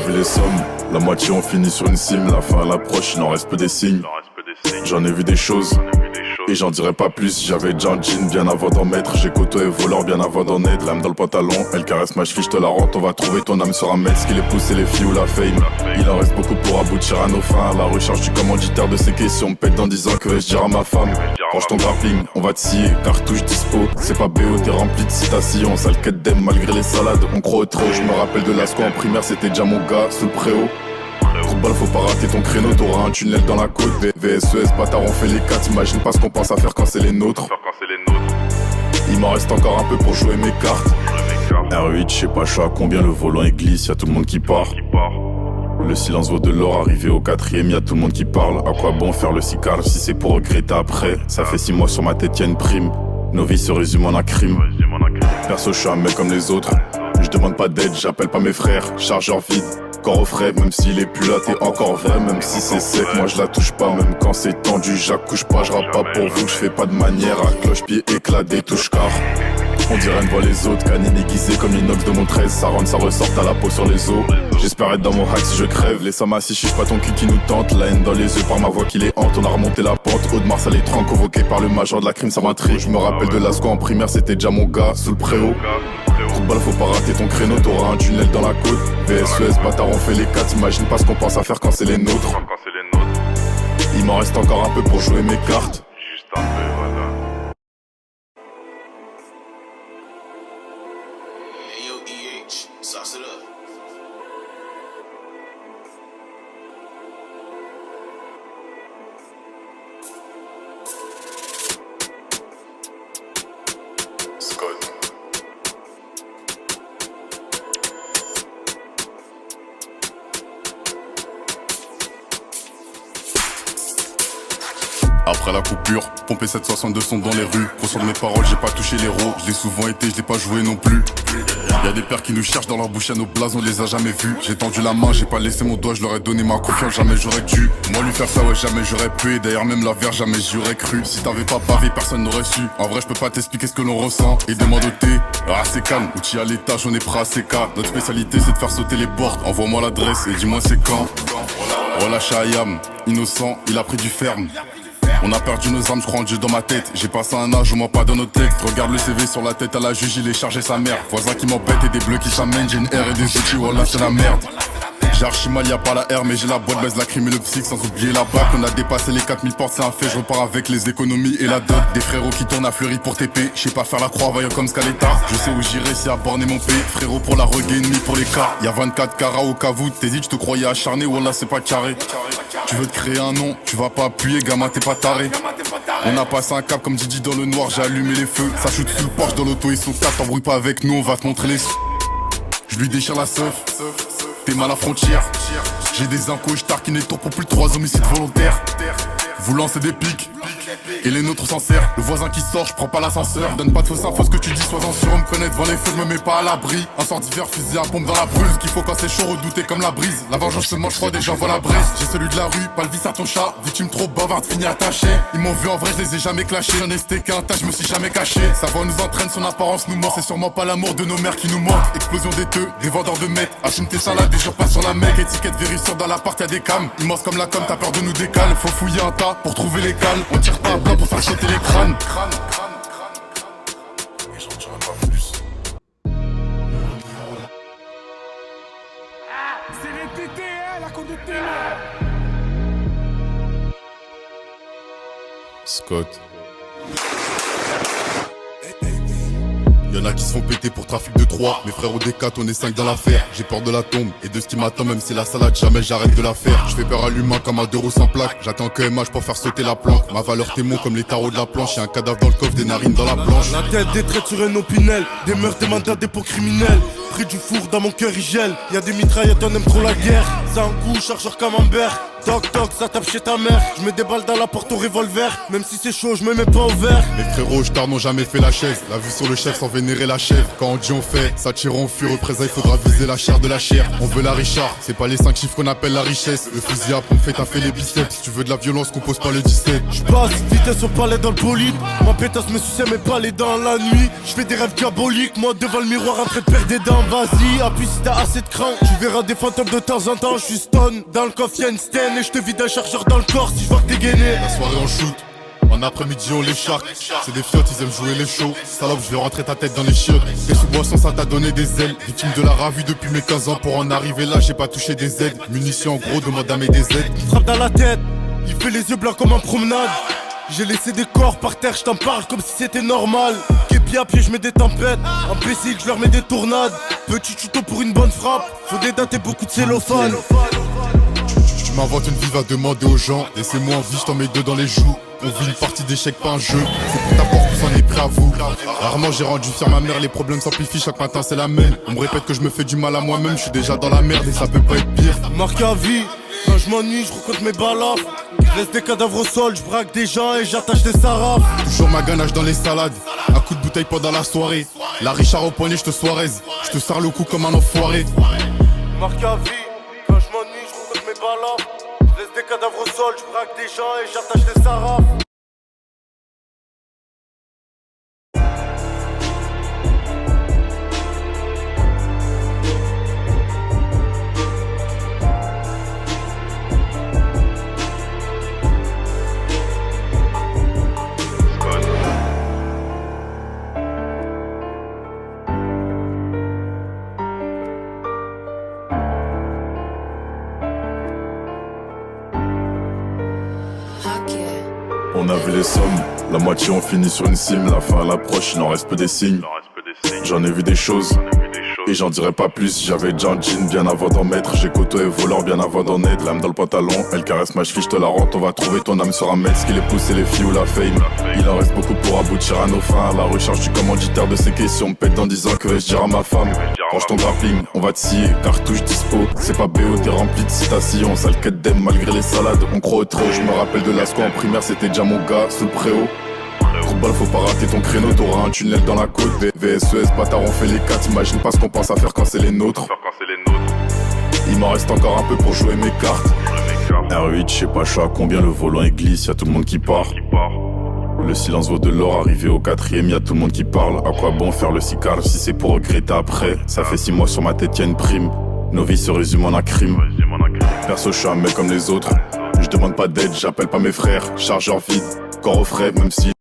vu les sommes, la moitié on finit sur une cime. La fin à l'approche, il n'en reste peu des signes. J'en ai vu des choses, et j'en dirai pas plus. J'avais déjà un jean bien avant d'en mettre. J'ai côtoyé voleur bien avant d'en être. L'âme dans le pantalon, elle caresse ma cheville, je te la rends. On va trouver ton âme sur un mètre. Ce qui les pousse, c'est les filles ou la fame. Il en reste beaucoup pour aboutir à nos fins. À la recherche du commanditaire de ces questions. Me pète dans 10 ans, que vais-je dire à ma femme? Range ton grappling, on va te scier. Cartouche dispo, c'est pas BO, t'es rempli de citations. Sale quête d'aime malgré les salades. On croit au trop. Je me rappelle de l'asco en primaire, c'était déjà mon gars sous le préau. Trop de balles, faut pas rater ton créneau, t'auras un tunnel dans la côte. VSES, bâtard, on fait les 4, imagine pas ce qu'on pense à faire quand c'est les nôtres. Il m'en reste encore un peu pour jouer mes cartes. R8, je sais pas, je suis à combien, le volant il glisse, y'a tout le monde qui part. Le silence vaut de l'or, arrivé au 4ème, y'a tout le monde qui parle. À quoi bon faire le sicard si c'est pour regretter après? Ça fait 6 mois sur ma tête, y'a une prime. Nos vies se résument en un crime. Perso, je suis un mec comme les autres. Je demande pas d'aide, j'appelle pas mes frères. Chargeur vide, corps au frais, même s'il est plus là, t'es encore vrai. Même si c'est sec, moi je la touche pas. Même quand c'est tendu, j'accouche pas. Je rappe pas pour vous, je fais pas de manière. À cloche-pied éclat des touches car on dirait ne voit les autres. Canine aiguisé comme l'inox de mon 13. Ça rentre, ça ressort à la peau sur les os. J'espère être dans mon hack si je crève. Les sommes assis, chiche pas ton cul qui nous tente. La haine dans les yeux par ma voix qui les hante. On a remonté la pente, haut de Mars à l'étrange. Convoqué par le major de la crime, ça m'intrigue. Je me rappelle de l'asco en primaire, c'était déjà mon gars sous le préau. Trop de balles, faut pas rater ton créneau, t'auras un tunnel dans la côte. VSES, bâtard, on fait les 4, imagine pas ce qu'on pense à faire quand c'est les nôtres. Il m'en reste encore un peu pour jouer mes cartes. Juste un peu, voilà. Hey yo, EH, sauce it up. Scott. Après la coupure, pomper 762 sont dans les rues. Conscient de mes paroles, j'ai pas touché l'héros. Je l'ai souvent été, je l'ai pas joué non plus. Y'a des pères qui nous cherchent dans leur bouche à nos blazes, on les a jamais vus. J'ai tendu la main, j'ai pas laissé mon doigt, je leur ai donné ma confiance, jamais j'aurais dû. Moi lui faire ça, ouais, jamais j'aurais pu. Et d'ailleurs même la verre, jamais j'y aurais cru. Si t'avais pas pavé, personne n'aurait su. En vrai, je peux pas t'expliquer ce que l'on ressent. Et demande au thé, c'est calme. Outil à l'étage, on est prêt à CK. Notre spécialité, c'est de faire sauter les portes. Envoie-moi l'adresse et dis-moi c'est quand. Relâche Ayam, innocent, il a pris du ferme. On a perdu nos âmes, je crois en Dieu dans ma tête. J'ai passé un âge, au moins pas dans nos textes. Regarde le CV sur la tête à la juge, il est chargé sa mère. Voisin qui m'embête et des bleus qui s'amènent. J'ai une R et des outils, voilà c'est la merde. J'ai archi mal, y'a pas la R, mais j'ai la boîte, baisse la crime et le psych, sans oublier la bac. On a dépassé les 4000 portes, c'est un fait, je repars avec les économies et la dot. Des frérots qui tournent à Fleury pour TP. Je sais pas faire la croix, voyant comme Scaletta. Je sais où j'irai, c'est à borner mon P. Frérot pour la reggae, ennemi pour les cas. Y'a 24 carats au cavout, t'hésites, je te croyais acharné, wallah c'est pas carré. Tu veux te créer un nom, tu vas pas appuyer, gamin t'es pas taré. On a passé un cap comme Didi dans le noir, j'ai allumé les feux. Ça shoot sous le porche dans l'auto, ils sont 4, t'embrouilles pas avec nous, on va te montrer les. Je lui déchire la seuf, t'es mal à frontière. J'ai des incos, je tarquine les tours pour plus de 3 homicides volontaires. Vous lancez des pics, et les nôtres s'en servent. Le voisin qui sort, je prends pas l'ascenseur. Donne pas de fausses infos, ce que tu dis, sois-en sûr. On me connaît devant les feux, je me mets pas à l'abri. Un sort d'hiver, fusil à pompe dans la bruse. Qu'il faut quand c'est chaud, redouter comme la brise. La vengeance se mange froide et j'envoie la braise. J'ai celui de la rue, pas le vice à ton chat. Victime trop bavarde, fini attaché. Ils m'ont vu en vrai, je les ai jamais clashés. J'en ai steak un tas, je me suis jamais caché. Sa voix nous entraîne, son apparence nous ment. C'est sûrement pas l'amour de nos mères qui nous manque. Explosion des teux, des vendeurs de mec. Assume tes salades, des jours pas sur la mec. Étiquette vérisseur dans l'appart, y'a des cams. Immense comme la com, t'as peur de nous décaler. Faut fouiller un tas pour trouver les cales. On tire pas à plat pour faire sauter les crânes. Et j'en dirai pas plus. C'est les TT, la conduite. Scott. Y'en a qui se font péter pour trafic de 3. Mes frères au D4, on est 5 dans l'affaire. J'ai peur de la tombe et de ce qui m'attend, même si la salade, jamais j'arrête de la faire. Je fais peur à l'humain comme à 2 roues sans plaque. J'attends que MH pour faire sauter la planque. Ma valeur témoin comme les tarots de la planche. Y'a un cadavre dans le coffre, des narines dans la planche. La tête des traits sur un opinel. Des meurtres, des mandats, des pots criminels. Près du four, dans mon cœur il gèle. Y'a des mitraillettes, on aime trop la guerre. Ça un coup, chargeur camembert. Toc toc, ça tape chez ta mère. Je mets des balles dans la porte au revolver. Même si c'est chaud, je me mets pas au vert. Mes frérots, je n'ont jamais fait la chaise. La vue sur le chef sans vénérer la chèvre. Quand on dit on fait, ça tire on fuit. Représailles, faudra viser la chair de la chair. On veut la Richard, c'est pas les 5 chiffres qu'on appelle la richesse. Le fusil à pompe fait t'as fait les biceps. Si tu veux de la violence, compose pas le 17. J'passe, vitesse au palais dans le bolide. Ma pétasse me suçait mes palais dans la nuit. J'fais des rêves diaboliques, moi devant le miroir en train de perdre des dents. maman vas-y, appuie si t'as assez de cran. Tu verras des fantômes de temps en temps, je suis stone. Dans le coffre y'a une stain et je te vide un chargeur dans le corps si je vois que t'es gainé. La soirée on shoot, en après-midi on les charque. C'est des fiottes, ils aiment jouer les shows. Salope, je vais rentrer ta tête dans les chiottes. T'es sous boisson, ça t'a donné des ailes. Victime de la ravie depuis mes 15 ans. Pour en arriver là, j'ai pas touché des aides. Munitions en gros, demande à mes des aides. Il frappe dans la tête, il fait les yeux blancs comme en promenade. J'ai laissé des corps par terre, je t'en parle comme si c'était normal. Képi à pied, je mets des tempêtes. Imbécile, je leur mets des tournades. Petit tuto pour une bonne frappe. Faut des dates et beaucoup de cellophane. Tu m'inventes une vie, va demander aux gens. Laissez-moi en vie, je t'en mets deux dans les joues. On vit une partie d'échecs, pas un jeu. C'est pour ta porte que j'en ai prêt à vous. Rarement j'ai rendu fier ma mère, les problèmes s'amplifient, chaque matin c'est la même. On me répète que je me fais du mal à moi-même, je suis déjà dans la merde et ça peut pas être pire. Marqué à vie, quand je m'ennuie, je recompte mes balafres. Je laisse des cadavres au sol, je braque des gens et j'attache des sarafes. Toujours ma ganache dans les salades, un coup de bouteille pendant la soirée. La Richard au poignet, je te soirez. Je te sers le cou comme un enfoiré. Marqué à vie, quand je m'ennuie, je recompte mes balafres. Je laisse des cadavres au sol, je braque des gens et j'attache des sarafes. On avait les sommes, la moitié on finit sur une cime. La fin à l'approche, il en reste peu des signes. J'en ai vu des choses, et j'en dirai pas plus. J'avais déjà un jean bien avant d'en mettre. J'ai côtoyé voleur bien avant d'en être. L'âme dans le pantalon, elle caresse ma cheville, je te la rends. On va trouver ton âme sur un mètre. Ce qui les pousse, c'est les filles ou la fame. Il en reste beaucoup pour aboutir à nos fins. À la recherche du commanditaire de ces questions. Me pète en disant que vais-je dire à ma femme. Range ton grappling, on va te scier, cartouche dispo. C'est pas BO, t'es rempli de citations. Sale quête d'aime malgré les salades. On croit au trop, je me rappelle de l'asco en primaire. C'était déjà mon gars, sous le préau. Trop de balles, faut pas rater ton créneau. T'auras un tunnel dans la côte. VSES, bâtard, on fait les 4. Imagine pas ce qu'on pense à faire quand c'est les nôtres. Il m'en reste encore un peu pour jouer mes cartes. R8, je sais pas, je suis à combien, le volant il glisse, y'a tout le monde qui part. Le silence vaut de l'or, arrivé au 4ème, y'a tout le monde qui parle. À quoi bon faire le sicard si c'est pour regretter après? Ça fait 6 mois sur ma tête, y'a une prime. Nos vies se résument en un crime. Perso, je suis un mec comme les autres. Je demande pas d'aide, j'appelle pas mes frères. Chargeur vide, corps au frais, même si